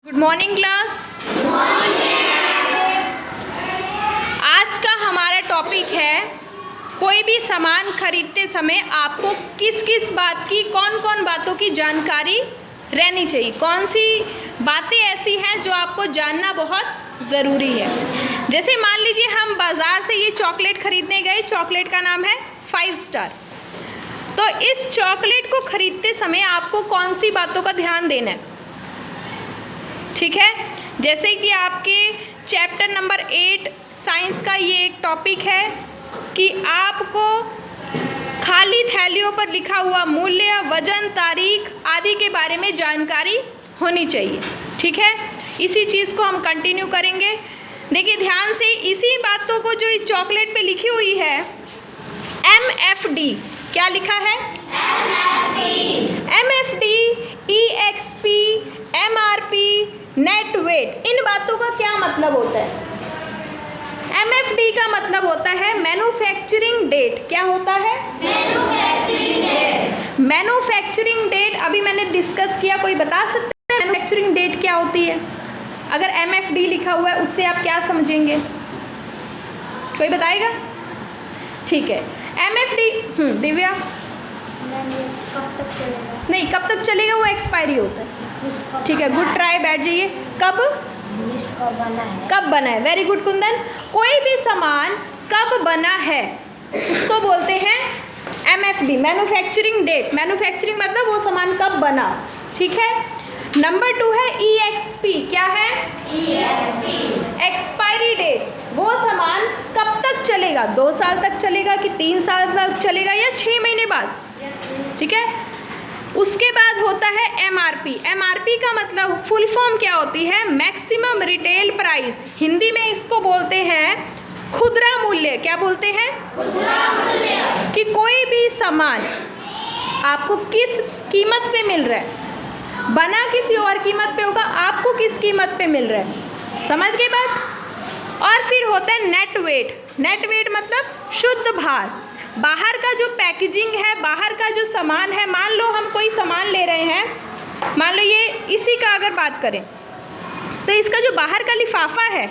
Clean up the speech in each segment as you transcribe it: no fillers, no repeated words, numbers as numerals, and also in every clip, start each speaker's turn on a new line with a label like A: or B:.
A: Good morning class. आज का हमारा टॉपिक है कोई भी सामान खरीदते समय आपको किस किस बात की, कौन कौन बातों की जानकारी रहनी चाहिए, कौन सी बातें ऐसी हैं जो आपको जानना बहुत ज़रूरी है। जैसे मान लीजिए हम बाज़ार से ये चॉकलेट खरीदने गए, चॉकलेट का नाम है 5 स्टार। तो इस चॉकलेट को खरीदते समय आपको कौन सी बातों का ध्यान देना है, ठीक है। जैसे कि आपके चैप्टर नंबर 8 साइंस का ये एक टॉपिक है कि आपको खाली थैलियों पर लिखा हुआ मूल्य, वजन, तारीख आदि के बारे में जानकारी होनी चाहिए, ठीक है। इसी चीज़ को हम कंटिन्यू करेंगे। देखिए ध्यान से, इसी बातों को जो इस चॉकलेट पे लिखी हुई है MFD, क्या लिखा है MFD, EXP, MRP, net weight, इन बातों का क्या मतलब होता है। MFD का मतलब होता है मैन्युफैक्चरिंग डेट। क्या होता है मैन्युफैक्चरिंग डेट। मैन्युफैक्चरिंग डेट अभी मैंने डिस्कस किया, कोई बता सकता है मैन्युफैक्चरिंग डेट क्या होती है। अगर MFD लिखा हुआ है उससे आप क्या समझेंगे, कोई बताएगा? ठीक है, MFD दिव्या
B: कब तक चलेगा?
A: नहीं, कब तक चलेगा वो एक्सपायरी होता है। ठीक है, गुड ट्राई, बैठ जाइए। कब बना है, वेरी गुड कुंदन। कोई भी सामान कब बना है उसको बोलते हैं MFD, मैन्युफैक्चरिंग डेट। मैन्युफैक्चरिंग मतलब वो सामान कब बना, ठीक है। नंबर 2 है EXP। क्या है EXP? Expiry date. वो सामान कब तक चलेगा, 2 साल तक चलेगा कि 3 साल तक चलेगा या 6 महीने बाद, ठीक है। उसके बाद होता है MRP। MRP का मतलब फुल फॉर्म क्या होती है, मैक्सिमम रिटेल प्राइस। हिंदी में इसको बोलते हैं खुदरा मूल्य। क्या बोलते हैं? खुदरा मूल्य। कि कोई भी सामान आपको किस कीमत पे मिल रहा है, बना किसी और कीमत पे होगा, आपको किस कीमत पे मिल रहा है, समझ गए बात। और फिर होता है नेट वेट। नेट वेट मतलब शुद्ध भार। बाहर का जो पैकेजिंग है, बाहर का जो सामान है, मान लो हम कोई सामान ले रहे हैं, मान लो ये इसी का अगर बात करें तो इसका जो बाहर का लिफाफा है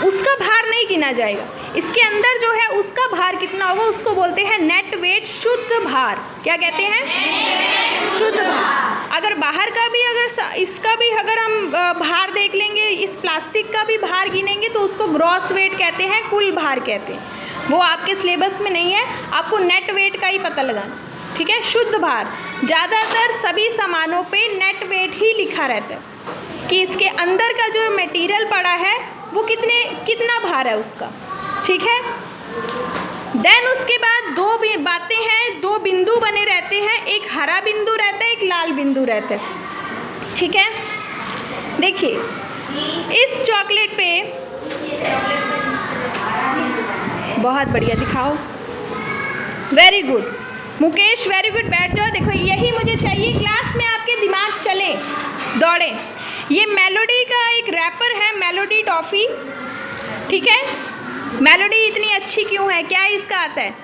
A: उसका भार नहीं गिना जाएगा, इसके अंदर जो है उसका भार कितना होगा उसको बोलते हैं नेट वेट, शुद्ध भार। क्या कहते हैं? शुद्ध भार। अगर बाहर का भी, अगर इसका भी अगर हम भार देख लेंगे, इस प्लास्टिक का भी भार गिनेंगे तो उसको ग्रॉस वेट कहते हैं, कुल भार कहते हैं। वो आपके सिलेबस में नहीं है, आपको नेट वेट का ही पता लगाना, ठीक है। शुद्ध भार, ज़्यादातर सभी सामानों पे नेट वेट ही लिखा रहता है कि इसके अंदर का जो मटेरियल पड़ा है वो कितना भार है उसका, ठीक है। देन उसके बाद 2 बातें हैं, 2 बिंदु बने रहते हैं, एक हरा बिंदु रहता है, एक लाल बिंदु रहता है, ठीक है। देखिए इस चॉकलेट पे, बहुत बढ़िया, दिखाओ, very good Mukesh, very good, बैठ जाओ। देखो यही मुझे चाहिए, क्लास में आपके दिमाग चले, दौड़े। ये मेलोडी का एक रैपर है, मेलोडी टॉफ़ी, ठीक है। मेलोडी इतनी अच्छी क्यों है, क्या इसका आता है?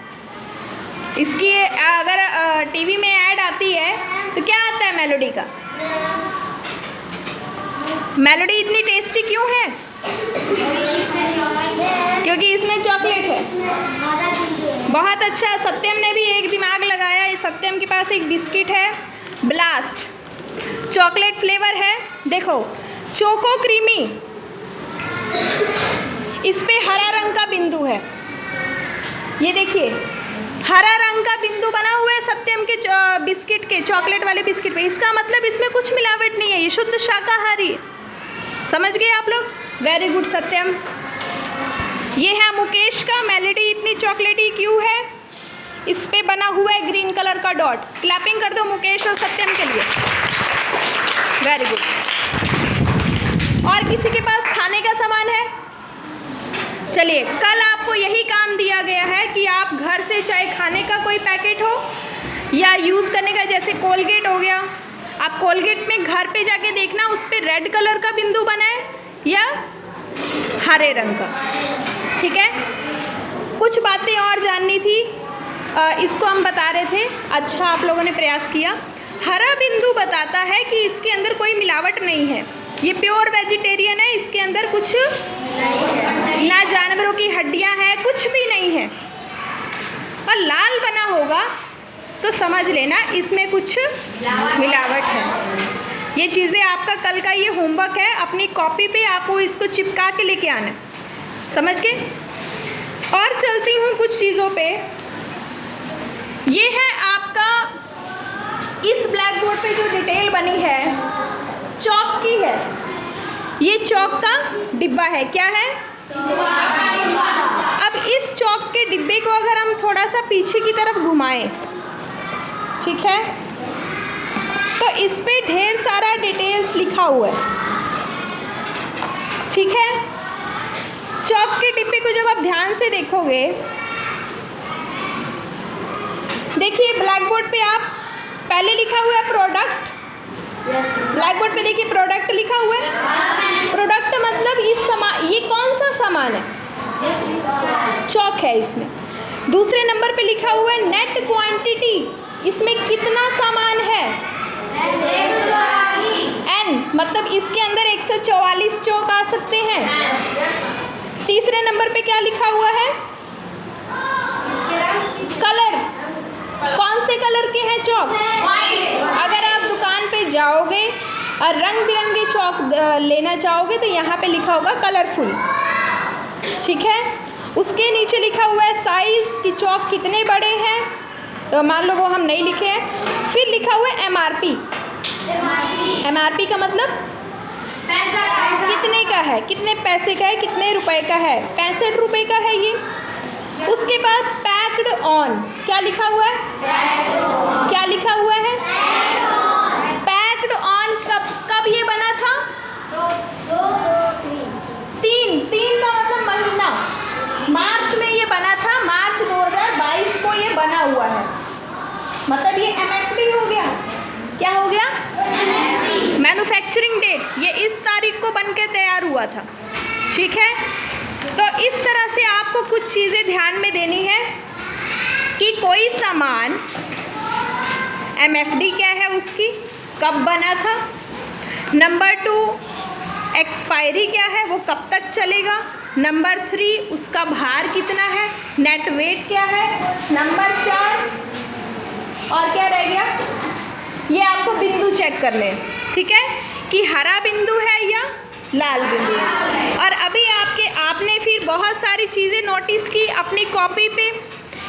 A: इसकी अगर टीवी में ऐड आती है तो क्या आता है मेलोडी का? मेलोडी इतनी टेस्टी क्यों है? क्योंकि इसमें चॉकलेट है। बहुत अच्छा, सत्यम ने भी एक दिमाग लगाया। सत्यम के पास एक बिस्किट है ब्लास्ट, चॉकलेट फ्लेवर है। देखो चोको क्रीमी, इस पे हरा रंग का बिंदु है, ये देखिए हरा रंग का बिंदु बना हुआ है सत्यम के बिस्किट के, चॉकलेट वाले बिस्किट पे। इसका मतलब इसमें कुछ मिलावट नहीं है, ये शुद्ध शाकाहारी। समझ गए आप लोग? वेरी गुड सत्यम। ये है मुकेश का, मेलोडी इतनी चॉकलेटी क्यों है, इस पे बना हुआ है ग्रीन कलर का डॉट। क्लैपिंग कर दो मुकेश और सत्यम के लिए, वेरी गुड। और किसी के पास खाने का सामान है? चलिए, कल आपको यही काम दिया गया है कि आप घर से चाहे खाने का कोई पैकेट हो या यूज़ करने का, जैसे कोलगेट हो गया, आप कोलगेट में घर पे जाके देखना उस पर रेड कलर का बिंदु बना है या हरे रंग का, ठीक है। कुछ बातें और जाननी थी, इसको हम बता रहे थे। अच्छा, आप लोगों ने प्रयास किया। हरा बिंदु बताता है कि इसके अंदर कोई मिलावट नहीं है, ये प्योर वेजिटेरियन है, इसके अंदर कुछ ना जानवरों की हड्डियां हैं, कुछ भी नहीं है। और लाल बना होगा तो समझ लेना इसमें कुछ मिलावट है। ये चीज़ें आपका कल का ये होमवर्क है, अपनी कॉपी पे आपको इसको चिपका के लेके आना है, समझ गए। और चलती हूँ कुछ चीज़ों पे। ये है आपका इस ब्लैक बोर्ड पे जो डिटेल बनी है चौक की है। ये चौक का डिब्बा है, क्या है? अब इस चौक के डिब्बे को अगर हम थोड़ा सा पीछे की तरफ घुमाएं, ठीक है, तो इस पे ढेर सारा डिटेल्स लिखा हुआ है, ठीक है। चौक के डिब्बे को जब आप ध्यान से देखोगे, देखिए ब्लैक बोर्ड पे आप पहले लिखा हुआ है प्रोडक्ट। ब्लैक बोर्ड पे देखिए प्रोडक्ट लिखा हुआ है। प्रोडक्ट मतलब इस सामान, ये कौन सा सामान है? चौक है इसमें। दूसरे नंबर पे लिखा हुआ है नेट क्वांटिटी, इसमें कितना सामान है? n, मतलब इसके अंदर 144 चौक आ सकते हैं। तीसरे नंबर पे क्या लिखा हुआ है? कलर, कौन से कलर के हैं चौक? अगर आप दुकान पे जाओगे और रंग बिरंगे चौक लेना चाहोगे तो यहाँ पे लिखा होगा कलरफुल, ठीक है। उसके नीचे लिखा हुआ है साइज़ कि चौक कितने बड़े हैं, तो मान लो वो हम नहीं लिखे हैं। फिर लिखा हुआ है MRP। MRP का मतलब कितने का है, कितने पैसे का है, कितने रुपए का है? 65 रुपये का है ये। उसके बाद पैक्ड ऑन, क्या लिखा हुआ है? क्या लिखा हुआ है? Packed on. कब ये बना था? 3 का मतलब महीना, मार्च में ये बना था, मार्च 2022 को ये बना हुआ है, मतलब ये MFD हो गया। क्या हो गया? Manufacturing date. ये इस तारीख को बन के तैयार हुआ था, ठीक है। तो इस तरह से आपको कुछ चीज़ें ध्यान में देनी है कि कोई सामान MFD क्या है उसकी, कब बना था। नंबर 2 एक्सपायरी क्या है, वो कब तक चलेगा। नंबर 3 उसका भार कितना है, नेट वेट क्या है। नंबर 4 और क्या रह गया, ये आपको बिंदु चेक करने हैं, ठीक है, कि हरा बिंदु है या लाल बिंदु है। और अभी आपने फिर बहुत सारी चीज़ें नोटिस की अपनी कॉपी पे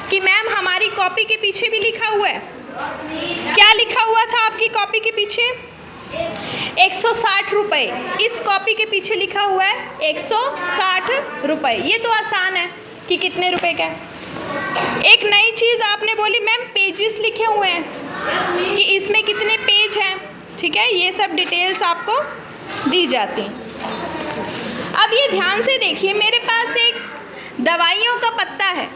A: कि मैम हमारी कॉपी के पीछे भी लिखा हुआ है। क्या लिखा हुआ था आपकी कॉपी के पीछे? 160 रुपये। इस कॉपी के पीछे लिखा हुआ है 160 रुपये। ये तो आसान है कि कितने रुपए का है। एक नई चीज़ आपने बोली मैम पेजेस लिखे हुए हैं कि इसमें कितने पेज हैं, ठीक है, ये सब डिटेल्स आपको दी जाती हैं। अब ये ध्यान से देखिए, मेरे पास एक दवाइयों का पत्ता है।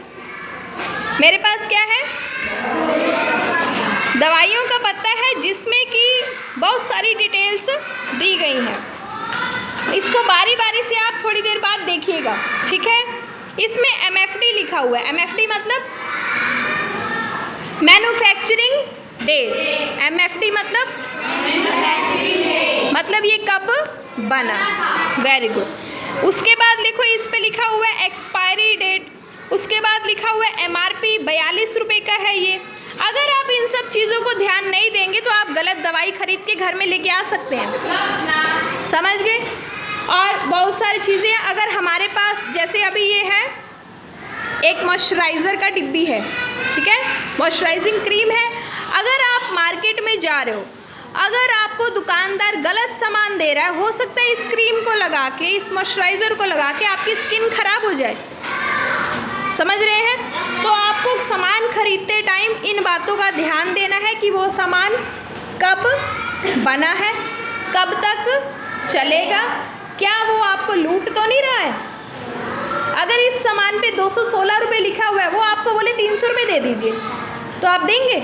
A: मेरे पास क्या है? दवाइयों का पत्ता है जिसमें कि बहुत सारी डिटेल्स दी गई हैं। इसको बारी बारी से आप थोड़ी देर बाद देखिएगा, ठीक है। इसमें MFD लिखा हुआ है। MFD मतलब मैन्युफैक्चरिंग डेट। MFD मतलब ये कब बना। Very good. उसके बाद देखो इस पे लिखा हुआ है एक्सपायरी डेट। उसके बाद लिखा हुआ है MRP 42 रुपये का है ये। अगर आप इन सब चीज़ों को ध्यान नहीं देंगे तो आप गलत दवाई खरीद के घर में लेके आ सकते हैं, समझ गए। और बहुत सारी चीज़ें अगर हमारे पास, जैसे अभी ये है एक मॉइस्चराइज़र का डिब्बी है, ठीक है, मॉइस्चराइजिंग क्रीम है। अगर आप मार्केट में जा रहे हो, अगर आपको दुकानदार गलत सामान दे रहा है, हो सकता है इस क्रीम को लगा के, इस मॉइस्चराइज़र को लगा के आपकी स्किन खराब हो जाए, समझ रहे हैं। तो आपको सामान खरीदते टाइम इन बातों का ध्यान देना है कि वो सामान कब बना है, कब तक चलेगा, क्या वो आपको लूट तो नहीं रहा है। अगर इस सामान पे 216 रुपये लिखा हुआ है, वो आपको बोले 300 रुपये दे दीजिए, तो आप देंगे?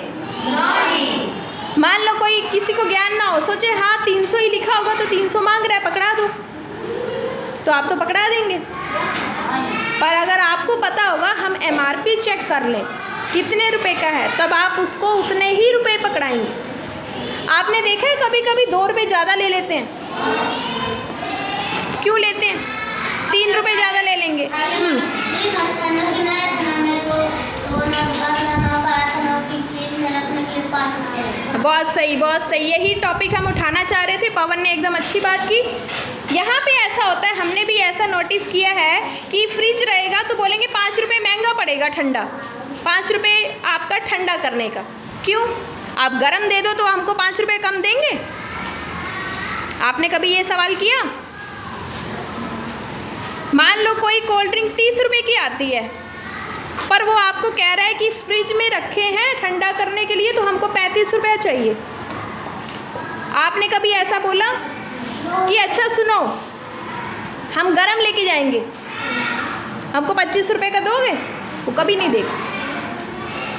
A: मान लो कोई किसी को ज्ञान ना हो, सोचे हाँ 300 ही लिखा होगा तो 300 मांग रहा है, पकड़ा दो, तो आप तो पकड़ा देंगे। पर अगर आपको पता होगा हम MRP चेक कर लें कितने रुपए का है, तब आप उसको उतने ही रुपए पकड़ाएंगे। आपने देखा है कभी कभी 2 रुपये ज़्यादा ले लेते हैं, क्यों लेते हैं? 3 रुपये ज़्यादा ले लेंगे।
B: प्लीज हम ठंडा से नया था ना, मेरे को ना पाया था ना कि फ्रिज में रखने के लिए 5 रुपये।
A: बहुत सही, बहुत सही। यही टॉपिक हम उठाना चाह रहे थे। पवन ने एकदम अच्छी बात की। यहाँ पे ऐसा होता है, हमने भी ऐसा नोटिस किया है कि फ्रिज रहेगा तो बोलेंगे 5 रुपये महंगा पड़ेगा ठंडा, 5 रुपये आपका ठंडा करने का। क्यों? आप गरम दे दो तो हमको 5 रुपये कम देंगे? आपने कभी ये सवाल किया? मान लो कोई कोल्ड ड्रिंक 30 रुपये की आती है, पर वो आपको कह रहा है कि फ्रिज में रखे हैं ठंडा करने के लिए तो हमको 35 रुपये चाहिए। आपने कभी ऐसा बोला कि अच्छा सुनो, हम गरम लेके जाएंगे, हमको 25 रुपये का दोगे? वो कभी नहीं देगा,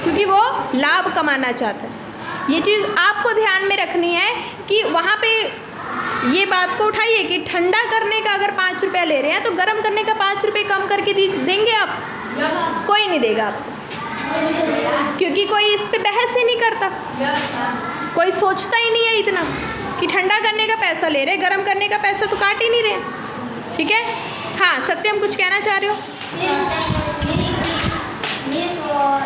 A: क्योंकि वो लाभ कमाना चाहता है। ये चीज़ आपको ध्यान में रखनी है कि वहाँ पे ये बात को उठाइए कि ठंडा करने का अगर 5 रुपया ले रहे हैं तो गर्म करने का 5 रुपये कम करके देंगे आप? कोई नहीं देगा आपको, क्योंकि कोई इस पे बहस ही नहीं करता, कोई सोचता ही नहीं है इतना कि ठंडा करने का पैसा ले रहे, गर्म करने का पैसा तो काट ही नहीं रहे। ठीक है? हाँ सत्यम, कुछ कहना चाह रहे हो?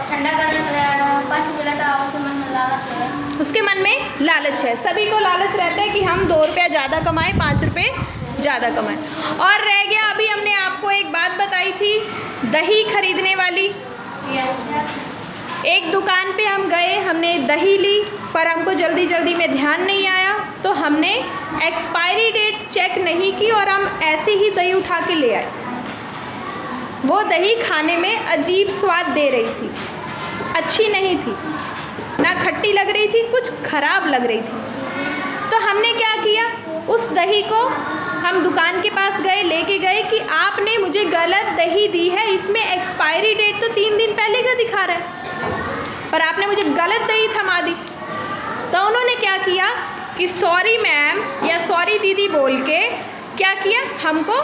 B: ठंडा करने का 5 रुपये लेता, उसके मन में लालच है।
A: उसके मन में लालच है, सभी को लालच रहता है कि हम 2 रुपया ज़्यादा कमाएं, 5 रुपये ज़्यादा कमाएं। और रह गया, अभी हमने आपको एक बात बताई थी दही खरीदने वाली। एक दुकान पे हम गए, हमने दही ली, पर हमको जल्दी जल्दी में ध्यान नहीं आया तो हमने एक्सपायरी डेट चेक नहीं की और हम ऐसे ही दही उठा के ले आए। वो दही खाने में अजीब स्वाद दे रही थी, अच्छी नहीं थी, ना खट्टी लग रही थी, कुछ खराब लग रही थी। तो हमने क्या किया, उस दही को हम दुकान के पास गए, लेके गए कि आपने मुझे गलत दही दी है, इसमें एक्सपायरी डेट तो 3 दिन पहले का दिखा रहा है, पर आपने मुझे गलत दही थमा दी। तो उन्होंने क्या किया कि सॉरी मैम या सॉरी दीदी बोल के क्या किया, हमको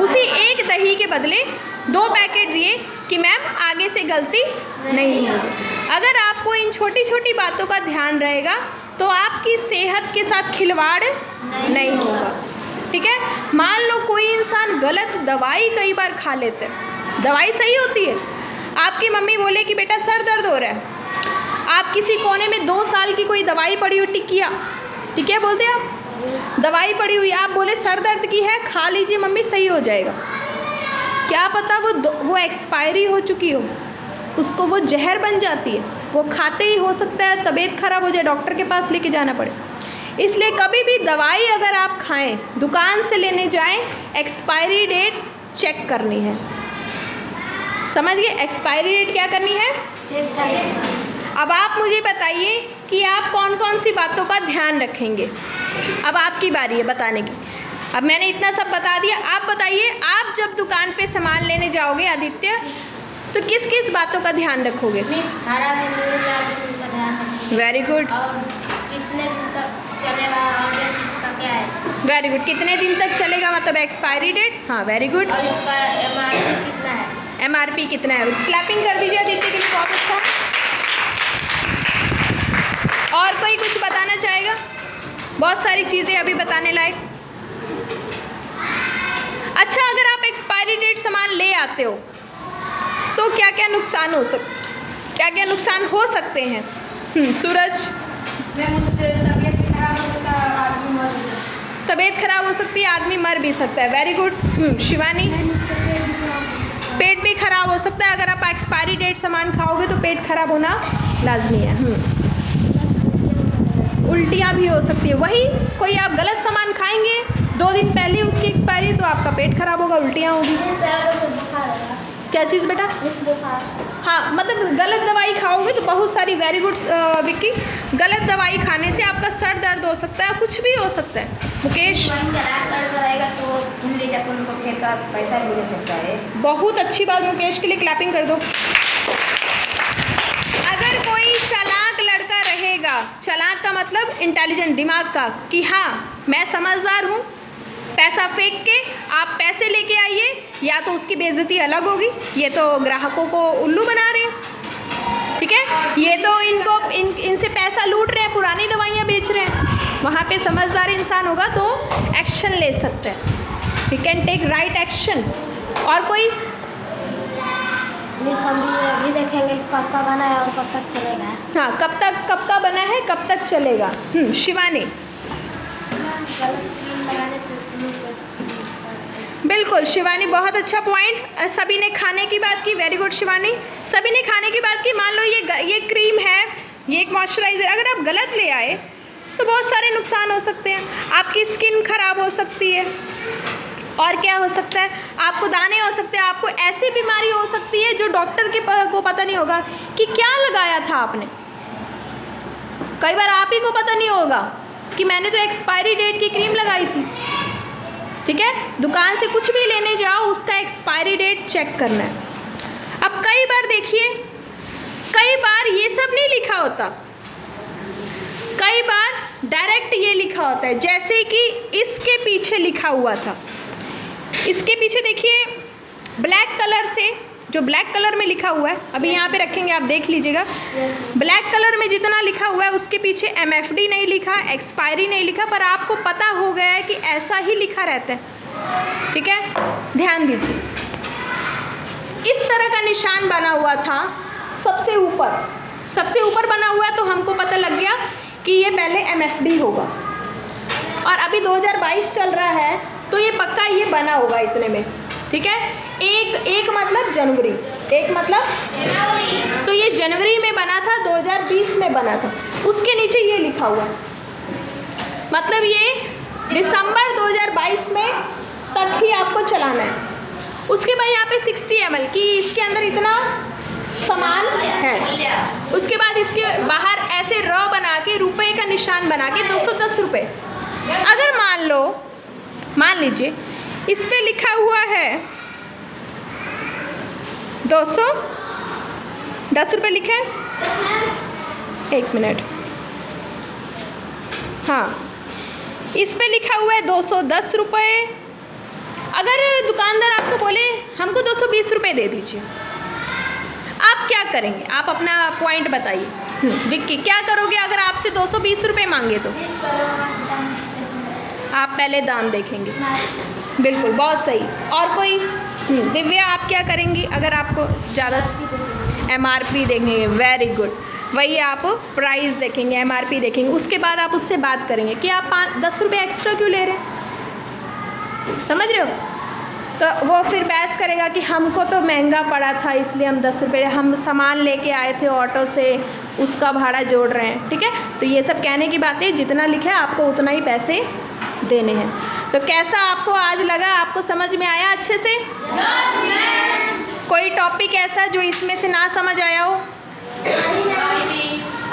A: उसी एक दही के बदले 2 पैकेट दिए कि मैम आगे से गलती नहीं होगी। अगर आपको इन छोटी छोटी बातों का ध्यान रहेगा तो आपकी सेहत के साथ खिलवाड़ नहीं होगा। ठीक है? मान लो कोई इंसान गलत दवाई कई बार खा लेते हैं, दवाई सही होती है, आपकी मम्मी बोले कि बेटा सर दर्द हो रहा है, आप किसी कोने में 2 साल की कोई दवाई पड़ी हुई टिकिया, ठीक है बोलते आप, दवाई पड़ी हुई, आप बोले सर दर्द की है, खा लीजिए मम्मी सही हो जाएगा। क्या पता वो एक्सपायरी हो चुकी हो, उसको वो जहर बन जाती है, वो खाते ही हो सकता है तबीयत खराब हो जाए, डॉक्टर के पास लेके जाना पड़े। इसलिए कभी भी दवाई अगर आप खाएं, दुकान से लेने जाएं, एक्सपायरी डेट चेक करनी है। समझ गए? एक्सपायरी डेट क्या करनी है? अब आप मुझे बताइए कि आप कौन कौन सी बातों का ध्यान रखेंगे। अब आपकी बारी है बताने की। अब मैंने इतना सब बता दिया, आप बताइए, आप जब दुकान पे सामान लेने जाओगे आदित्य, तो किस किस बातों का ध्यान रखोगे? Very good.
B: कितने दिन तक चलेगा और इसका क्या है?
A: Very good. कितने दिन तक चलेगा मतलब एक्सपायरी डेट? हाँ वेरी गुड।
B: और इसका MRP कितना है?
A: MRP कितना है? क्लैपिंग कर दीजिए आदित्य के लिए, बहुत अच्छा। और कोई कुछ बताना चाहेगा? बहुत सारी चीज़ें अभी बताने लायक। अच्छा, अगर आप एक्सपायरी डेट सामान ले आते हो तो क्या क्या नुकसान हो सकते हैं? सूरज, तबीयत खराब हो सकती है, आदमी मर भी सकता है। Very good. शिवानी, पेट भी खराब हो सकता है, अगर आप एक्सपायरी डेट सामान खाओगे तो पेट खराब होना लाजमी है। उल्टियाँ भी हो सकती है। वही कोई आप गलत सामान खाएंगे 2 दिन पहले उसकी एक्सपायरी, तो आपका पेट खराब होगा, उल्टियाँ होगी। क्या चीज़ बेटा? हाँ, मतलब गलत दवाई खाओगे तो बहुत सारी, वेरी गुड विक्की, गलत दवाई खाने से आपका सर दर्द हो सकता है, कुछ भी हो सकता है। मुकेश,
B: पैसा भी ले सकता है।
A: बहुत अच्छी बात, मुकेश के लिए क्लैपिंग कर दो। अगर कोई चालाक लड़का रहेगा, चालाक का मतलब इंटेलिजेंट, दिमाग का, कि हाँ मैं समझदार हूँ, पैसा फेंक के आप पैसे लेके आइए, या तो उसकी बेइज्जती अलग होगी, ये तो ग्राहकों को उल्लू बना रहे हैं, ठीक है, ये तो इनसे पैसा लूट रहे हैं, पुरानी दवाइयाँ बेच रहे हैं। वहाँ पे समझदार इंसान होगा तो एक्शन ले सकते हैं। He can take right action. और कोई?
B: मिस हम भी अभी देखेंगे कब का बना है और कब तक चलेगा।
A: हाँ, कब का बना है, कब तक चलेगा। शिवानी?
B: गलत क्रीम लगाने से
A: बिल्कुल शिवानी, बहुत अच्छा पॉइंट। सभी ने खाने की बात की, वेरी गुड शिवानी। सभी ने खाने की बात की। मान लो ये क्रीम है, ये एक मॉइस्चराइज़र, अगर आप गलत ले आए तो बहुत सारे नुकसान हो सकते हैं। आपकी स्किन खराब हो सकती है, और क्या हो सकता है, आपको दाने हो सकते हैं, आपको ऐसी बीमारी हो सकती है जो डॉक्टर को पता नहीं होगा कि क्या लगाया था आपने। कई बार आप ही को पता नहीं होगा कि मैंने तो एक्सपायरी डेट की क्रीम लगाई थी। ठीक है, दुकान से कुछ भी लेने जाओ, उसका एक्सपायरी डेट चेक करना है। अब कई बार देखिए, कई बार ये सब नहीं लिखा होता, कई बार डायरेक्ट ये लिखा होता है, जैसे कि इसके पीछे लिखा हुआ था। इसके पीछे देखिए ब्लैक कलर से, जो ब्लैक कलर में लिखा हुआ है, अभी यहाँ पे रखेंगे, आप देख लीजिएगा। ब्लैक कलर में जितना लिखा हुआ है उसके पीछे MFD नहीं लिखा, एक्सपायरी नहीं लिखा, पर आपको पता हो गया है कि ऐसा ही लिखा रहता है। ठीक है, ध्यान दीजिए। इस तरह का निशान बना हुआ था सबसे ऊपर बना हुआ है, तो हमको पता लग गया कि ये पहले MFD होगा। और अभी 2022 चल रहा है, तो ये पक्का ये बना होगा इतने में। ठीक है, एक मतलब जनवरी, एक मतलब, तो ये जनवरी में बना था, 2020 में बना था। उसके नीचे ये लिखा हुआ, मतलब ये दिसंबर 2022 में तक ही आपको चलाना है। उसके बाद यहाँ पे 60 ml की, इसके अंदर इतना सामान है। उसके बाद इसके बाहर ऐसे रॉ बना के, रुपए का निशान बना के 210 रुपये। अगर मान लीजिए इस पे लिखा हुआ है 210 रुपये लिखा है, 1 मिनट, हाँ, इस पे लिखा हुआ है 210 रुपये। अगर दुकानदार आपको बोले हमको 220 रुपये दे दीजिए, आप क्या करेंगे? आप अपना पॉइंट बताइए। विक्की, क्या करोगे अगर आपसे 220 रुपये मांगे तो? आप पहले दाम देखेंगे। बिल्कुल, बहुत सही। और कोई? दिव्या, आप क्या करेंगी अगर आपको ज़्यादा? MRP देखेंगे, वेरी गुड। वही आप प्राइस देखेंगे, MRP देखेंगे, उसके बाद आप उससे बात करेंगे कि आप 10 रुपये एक्स्ट्रा क्यों ले रहे हैं, समझ रहे हो? तो वो फिर बहस करेगा कि हमको तो महंगा पड़ा था इसलिए हम 10 रुपये, हम सामान लेके आए थे ऑटो से, उसका भाड़ा जोड़ रहे हैं। ठीक है, तो ये सब कहने की बातें, जितना लिखा है आपको उतना ही पैसे देने हैं। तो कैसा आपको आज लगा? आपको समझ में आया अच्छे से? कोई टॉपिक ऐसा जो इसमें से ना समझ आया हो?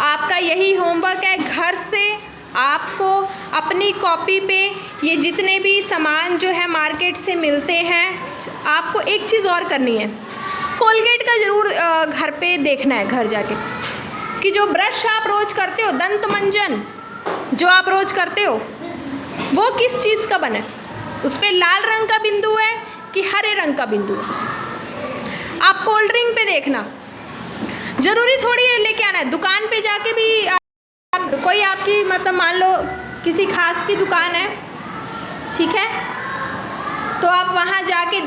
A: आपका यही होमवर्क है, घर से आपको अपनी कॉपी पे ये जितने भी सामान जो है मार्केट से मिलते हैं, आपको एक चीज़ और करनी है, कोलगेट का ज़रूर घर पे देखना है, घर जाके, कि जो ब्रश आप रोज़ करते हो, दंत मंजन जो आप रोज़ करते हो, वो किस चीज़ का बना है, उस पर लाल रंग का बिंदु है कि हरे रंग का बिंदु है। आप कोल्ड ड्रिंक पे देखना, ज़रूरी थोड़ी है लेके आना है, दुकान पे जाके भी कोई आपकी मतलब मान लो किसी खास की दुकान है, ठीक है, तो आप वहाँ जाके